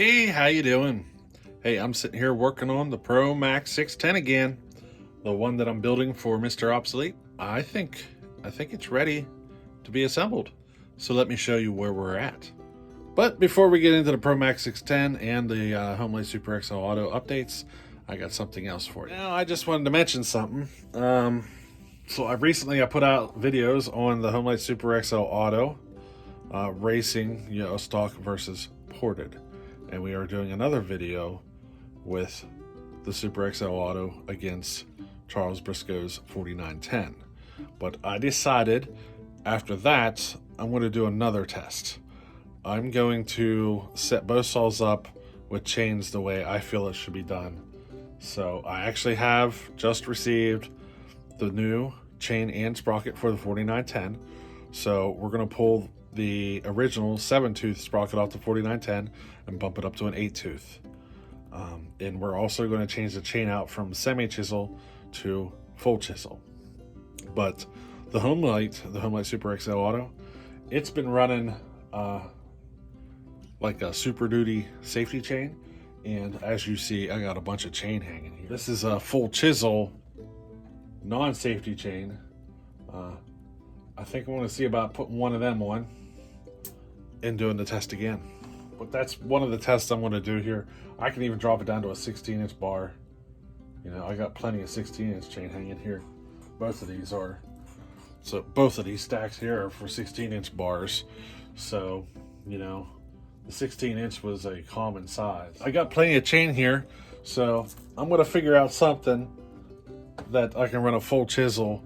Hey, how you doing? Hey, I'm sitting here working on the Pro Mac 610 again, the one that I'm building for Mr. Obsolete. I think it's ready to be assembled. So let me show you where we're at. But before we get into the Pro Mac 610 and the Homelite Super XL Auto updates, I got something else for you. Now, I just wanted to mention something. So I put out videos on the Homelite Super XL Auto, racing, stock versus ported. And we are doing another video with the Super XL Auto against Charles Briscoe's 4910. But I decided after that, I'm going to do another test. I'm going to set both saws up with chains the way I feel it should be done. So I actually have just received the new chain and sprocket for the 4910. So we're going to pull the original 7-tooth sprocket off the 4910 and bump it up to an 8-tooth. And we're also going to change the chain out from semi-chisel to full chisel. But the Homelite Super XL Auto, it's been running like a Super Duty safety chain. And as you see, I got a bunch of chain hanging here. This is a full chisel non-safety chain. I think I want to see about putting one of them on and doing the test again. But that's one of the tests I'm going to do here. I can even drop it down to a 16-inch bar. I got plenty of 16-inch chain hanging here. Both of these are. So both of these stacks here are for 16-inch bars. So, the 16-inch was a common size. I got plenty of chain here. So I'm going to figure out something that I can run a full chisel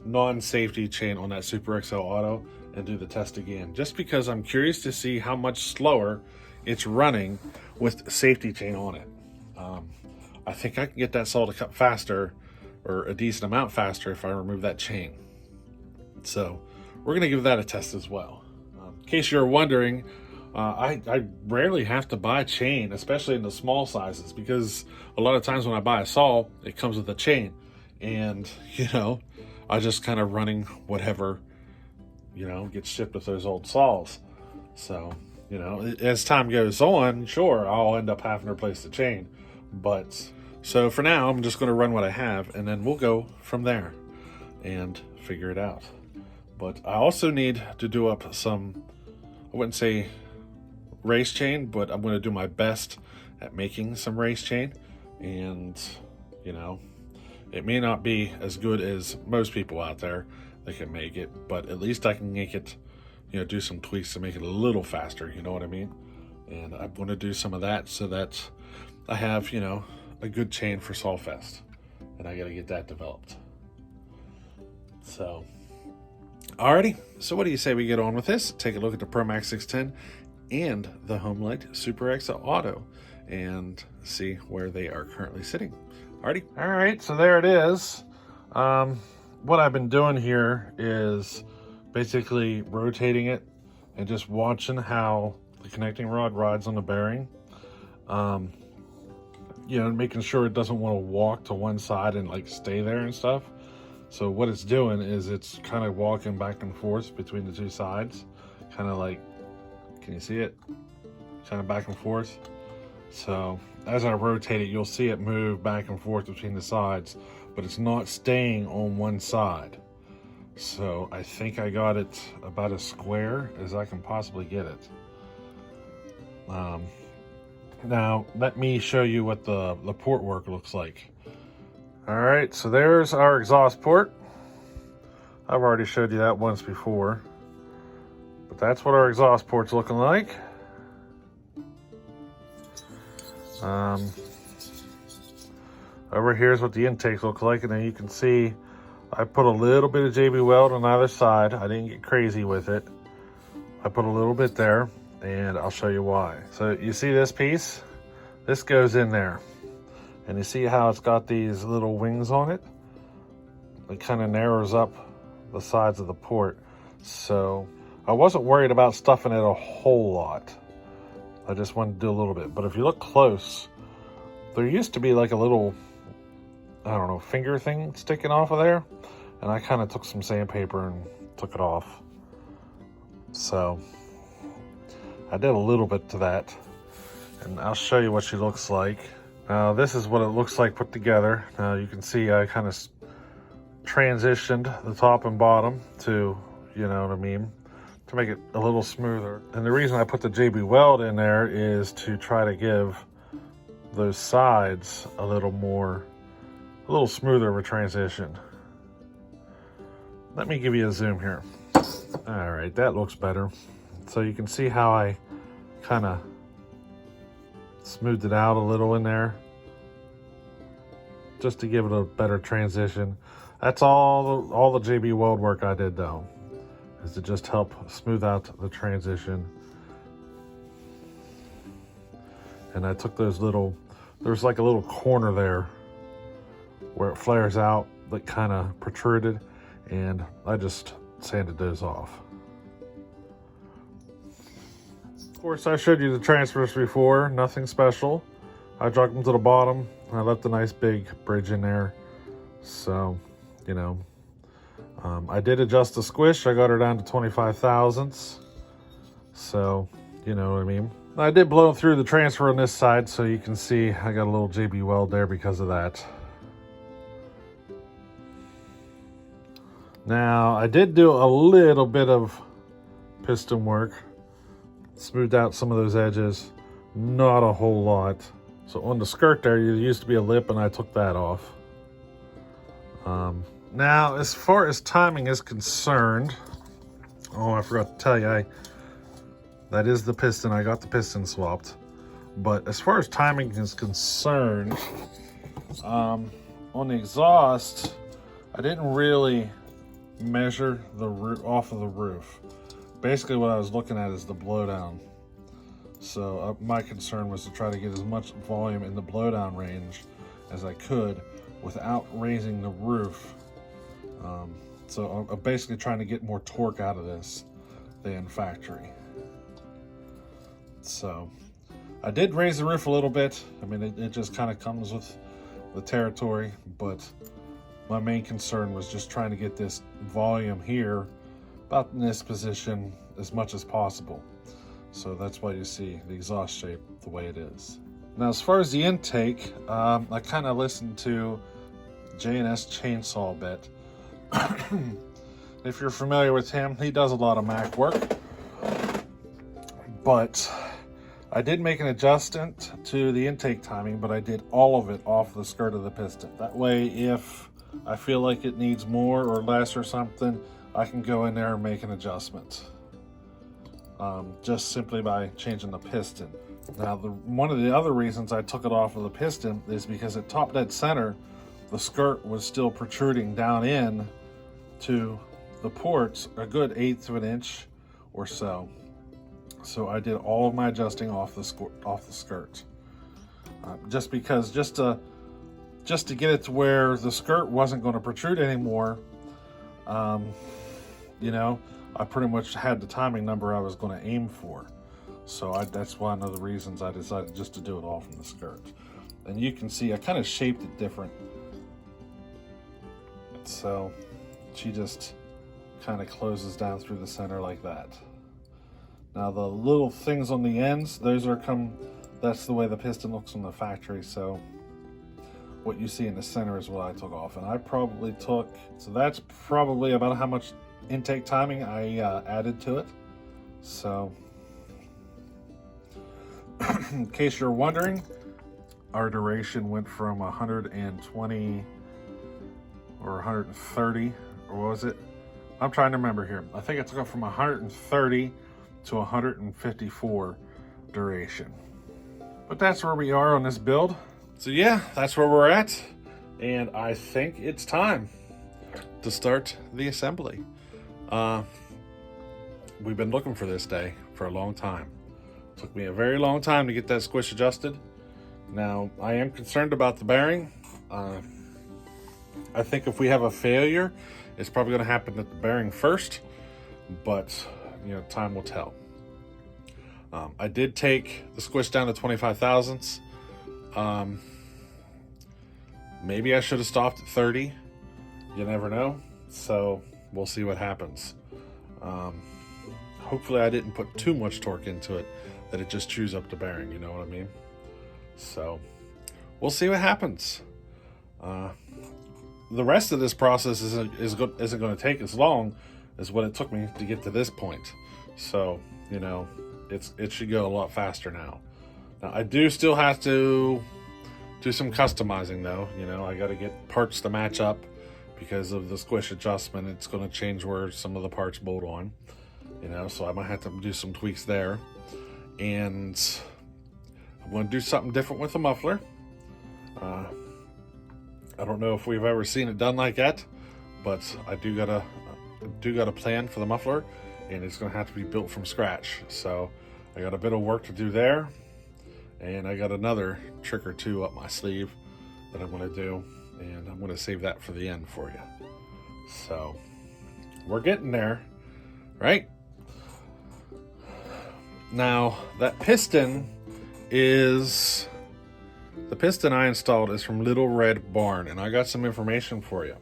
non-safety chain on that Super XL Auto and do the test again, just because I'm curious to see how much slower it's running with safety chain on it. I think I can get that saw to cut faster, or a decent amount faster, if I remove that chain. So we're gonna give that a test as well. In case you're wondering, I rarely have to buy chain, especially in the small sizes, because a lot of times when I buy a saw, it comes with a chain, and I just kind of running whatever gets shipped with those old saws. So as time goes on, sure, I'll end up having to replace the chain, but so for now I'm just going to run what I have, and then we'll go from there and figure it out. But I also need to do up some, I wouldn't say race chain, but I'm going to do my best at making some race chain. And it may not be as good as most people out there that can make it, but at least I can make it, do some tweaks to make it a little faster, you know what I mean? And I'm going to do some of that so that I have, a good chain for Sawfest, and I got to get that developed. So, alrighty. So what do you say we get on with this? Take a look at the Pro Mac 610 and the Homelite Super XL Auto and see where they are currently sitting. Alrighty. Alright, so there it is. What I've been doing here is basically rotating it and just watching how the connecting rod rides on the bearing. Making sure it doesn't want to walk to one side and like stay there and stuff. So what it's doing is it's kind of walking back and forth between the two sides. Kind of like, can you see it? Kind of back and forth. So as I rotate it, you'll see it move back and forth between the sides, but it's not staying on one side. So I think I got it about as square as I can possibly get it. Now let me show you what the port work looks like. All right, so there's our exhaust port. I've already showed you that once before, but that's what our exhaust port's looking like. Over here's what the intakes look like, and then you can see I put a little bit of JB Weld on either side. I didn't get crazy with it. I put a little bit there, and I'll show you why. So you see this piece? This goes in there. And you see how it's got these little wings on it? It kind of narrows up the sides of the port. So I wasn't worried about stuffing it a whole lot. I just wanted to do a little bit. But if you look close, there used to be like a little, I don't know, finger thing sticking off of there. And I kind of took some sandpaper and took it off. So I did a little bit to that. and I'll show you what she looks like. Now this is what it looks like put together. Now you can see I kind of transitioned the top and bottom to, you know what I mean, to make it a little smoother. And the reason I put the JB Weld in there is to try to give those sides a little smoother of a transition. Let me give you a zoom here. All right, that looks better. So you can see how I kind of smoothed it out a little in there, just to give it a better transition. That's all the JB Weld work I did though, is to just help smooth out the transition. And I took those there's like a little corner there where it flares out that kind of protruded, and I just sanded those off. Of course, I showed you the transfers before, nothing special. I dropped them to the bottom, and I left a nice big bridge in there. So, you know, I did adjust the squish. I got her down to 25 thousandths. So, you know what I mean. I did blow through the transfer on this side, so you can see I got a little JB Weld there because of that. Now, I did do a little bit of piston work. Smoothed out some of those edges. Not a whole lot. So on the skirt there, there used to be a lip, and I took that off. Now, as far as timing is concerned, oh, I forgot to tell you, that is the piston. I got the piston swapped. But as far as timing is concerned, on the exhaust, I didn't really measure the roof off of the roof. Basically, what I was looking at is the blowdown. So my concern was to try to get as much volume in the blowdown range as I could without raising the roof. So I'm basically trying to get more torque out of this than factory. So I did raise the roof a little bit. I mean, it just kind of comes with the territory, but my main concern was just trying to get this volume here about in this position as much as possible. So that's why you see the exhaust shape the way it is. Now, as far as the intake, I kind of listened to J&S Chainsaw bit. If you're familiar with him, he does a lot of Mac work. But I did make an adjustment to the intake timing, but I did all of it off the skirt of the piston. That way, if I feel like it needs more or less or something, I can go in there and make an adjustment. Just simply by changing the piston. Now, one of the other reasons I took it off of the piston is because at top dead center, the skirt was still protruding down in to the ports a good 1/8 of an inch or so. So I did all of my adjusting off the skirt. Just to get it to where the skirt wasn't going to protrude anymore. You know, I pretty much had the timing number I was going to aim for. So that's one of the reasons I decided just to do it all from the skirt. And you can see I kind of shaped it different. So she just kind of closes down through the center like that. Now the little things on the ends, that's the way the piston looks from the factory. So what you see in the center is what I took off. And I probably so that's probably about how much intake timing I added to it. So in case you're wondering, our duration went from 120 or 130, or what was it? I'm trying to remember here. I think it took it from 130 to 154 duration. But that's where we are on this build. So yeah, that's where we're at. And I think it's time to start the assembly. We've been looking for this day for a long time. It took me a very long time to get that squish adjusted. Now, I am concerned about the bearing. I think if we have a failure, it's probably going to happen at the bearing first, but you know, time will tell. I did take the squish down to 25 thousandths. Maybe I should have stopped at 30. You never know. So we'll see what happens. Hopefully I didn't put too much torque into it. that it just chews up the bearing, you know what I mean? So we'll see what happens. The rest of this process isn't going to take as long as what it took me to get to this point. So, you know, it should go a lot faster now. Now, I do still have to do some customizing though. You know, I got to get parts to match up because of the squish adjustment. It's going to change where some of the parts bolt on, you know, so I might have to do some tweaks there. And I'm going to do something different with the muffler. I don't know if we've ever seen it done like that, but I do got a plan for the muffler, and it's going to have to be built from scratch. So I got a bit of work to do there, and I got another trick or two up my sleeve that I'm going to do, and I'm going to save that for the end for you. So we're getting there, right? Now that piston is... The piston I installed is from Little Red Barn, and I got some information for you.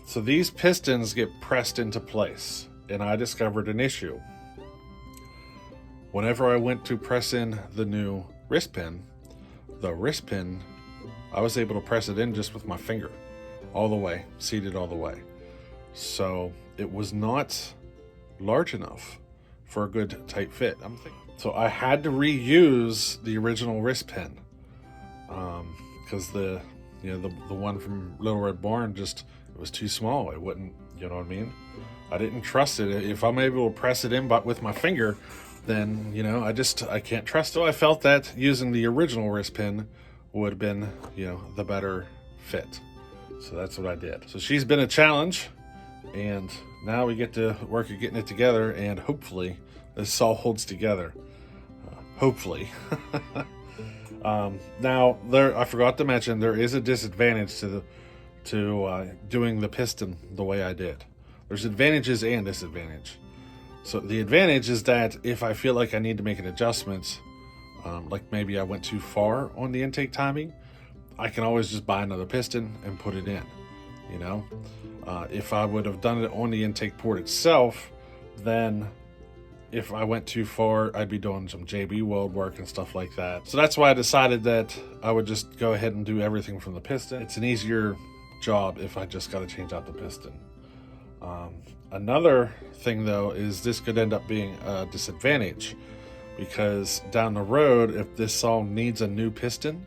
So these pistons get pressed into place, and I discovered an issue. Whenever I went to press in the new wrist pin, I was able to press it in just with my finger, all the way, seated all the way. So it was not large enough for a good tight fit. So I had to reuse the original wrist pin, because the one from Little Red Barn it was too small. It wouldn't, you know what I mean? I didn't trust it. If I'm able to press it in but with my finger, then, you know, I can't trust it. So I felt that using the original wrist pin would have been, you know, the better fit. So that's what I did. So she's been a challenge, and now we get to work at getting it together, and hopefully this all holds together. Hopefully. Now, I forgot to mention, there is a disadvantage to doing the piston the way I did. There's advantages and disadvantages. So the advantage is that if I feel like I need to make an adjustment, like maybe I went too far on the intake timing, I can always just buy another piston and put it in, you know? If I would have done it on the intake port itself, then if I went too far, I'd be doing some JB weld work and stuff like that. So that's why I decided that I would just go ahead and do everything from the piston. It's an easier job if I just got to change out the piston. Another thing though is this could end up being a disadvantage, because down the road, if this saw needs a new piston,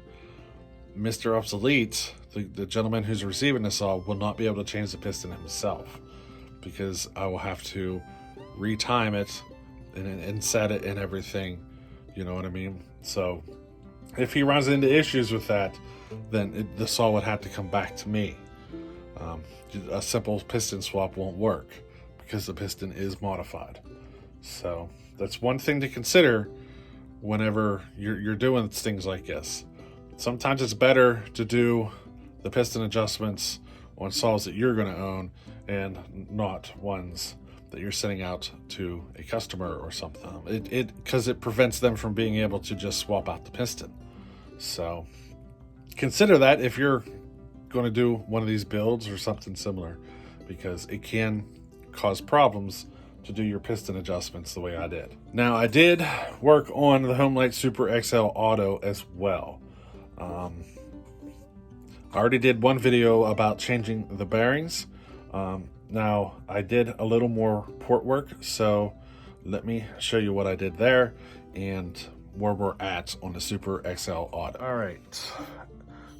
Mr. Obsolete, the gentleman who's receiving the saw, will not be able to change the piston himself, because I will have to retime it and set it and everything, you know what I mean? So if he runs into issues with that, then the saw would have to come back to me. A simple piston swap won't work because the piston is modified. So that's one thing to consider whenever you're doing things like this. Sometimes it's better to do the piston adjustments on saws that you're going to own and not ones that you're sending out to a customer or something. Because it prevents them from being able to just swap out the piston. So consider that if you're going to do one of these builds or something similar, because it can cause problems to do your piston adjustments the way I did. Now, I did work on the Homelite Super XL Auto as well. I already did one video about changing the bearings. Now, I did a little more port work, so let me show you what I did there and where we're at on the Super XL Auto. All right,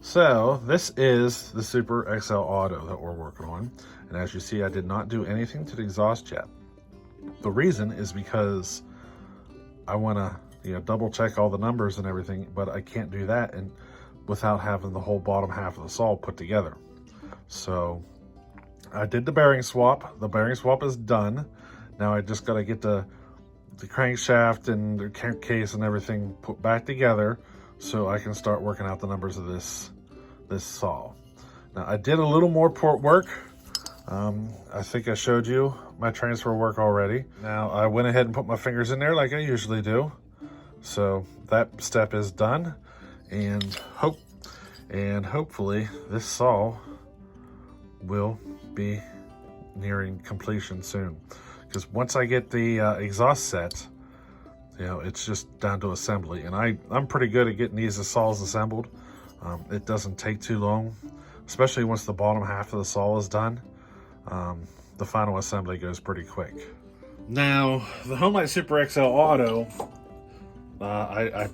so this is the Super XL Auto that we're working on. And as you see, I did not do anything to the exhaust yet. The reason is because I want to, double check all the numbers and everything, but I can't do that without having the whole bottom half of the saw put together. So I did the bearing swap. The bearing swap is done. Now I just got to get the crankshaft and the case and everything put back together so I can start working out the numbers of this saw. Now I did a little more port work. I think I showed you my transfer work already. Now I went ahead and put my fingers in there like I usually do. So that step is done, and hopefully this saw will be nearing completion soon. Because once I get the exhaust set, You know, it's just down to assembly, and I'm pretty good at getting these saws assembled. It doesn't take too long, especially once the bottom half of the saw is done. The final assembly goes pretty quick. Now, the Homelite Super XL Auto, I've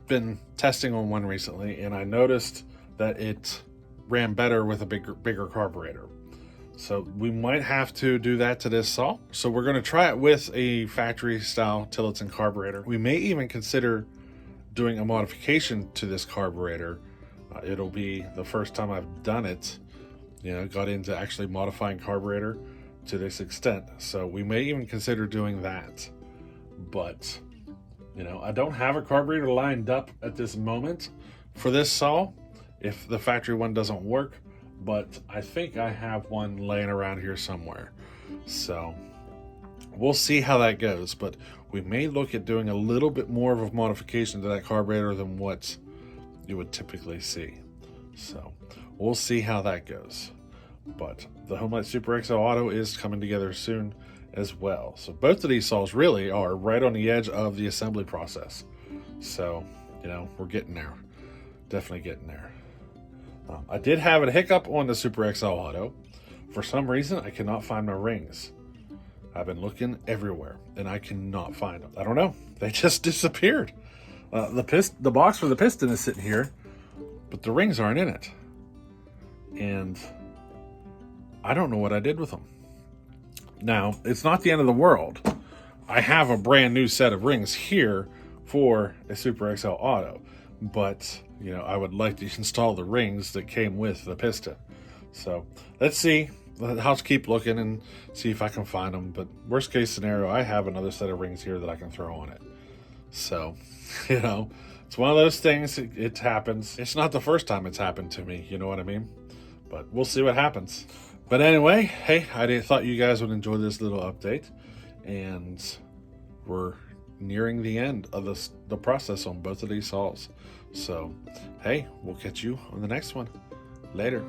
been testing on one recently, and I noticed that it ran better with a bigger carburetor. So we might have to do that to this saw. So we're going to try it with a factory style Tillotson carburetor. We may even consider doing a modification to this carburetor. It'll be the first time I've done it, you know, got into actually modifying carburetor to this extent. So we may even consider doing that. But, you know, I don't have a carburetor lined up at this moment for this saw if the factory one doesn't work. But I think I have one laying around here somewhere. So we'll see how that goes. But we may look at doing a little bit more of a modification to that carburetor than what you would typically see. So we'll see how that goes. But the Homelite Super XL Auto is coming together soon as well. So both of these saws really are right on the edge of the assembly process. So, you know, we're getting there. Definitely getting there. I did have a hiccup on the Super XL Auto. For some reason, I cannot find my rings. I've been looking everywhere, and I cannot find them. I don't know. They just disappeared. The box for the piston is sitting here, but the rings aren't in it. And I don't know what I did with them. Now, it's not the end of the world. I have a brand new set of rings here for a Super XL Auto, but you know, I would like to install the rings that came with the piston. So let's see. I'll keep looking and see if I can find them. But worst case scenario, I have another set of rings here that I can throw on it. So, you know, it's one of those things. It happens. It's not the first time it's happened to me. You know what I mean? But we'll see what happens. But anyway, hey, I thought you guys would enjoy this little update. And we're nearing the end of the process on both of these saws. So, hey, we'll catch you on the next one. Later.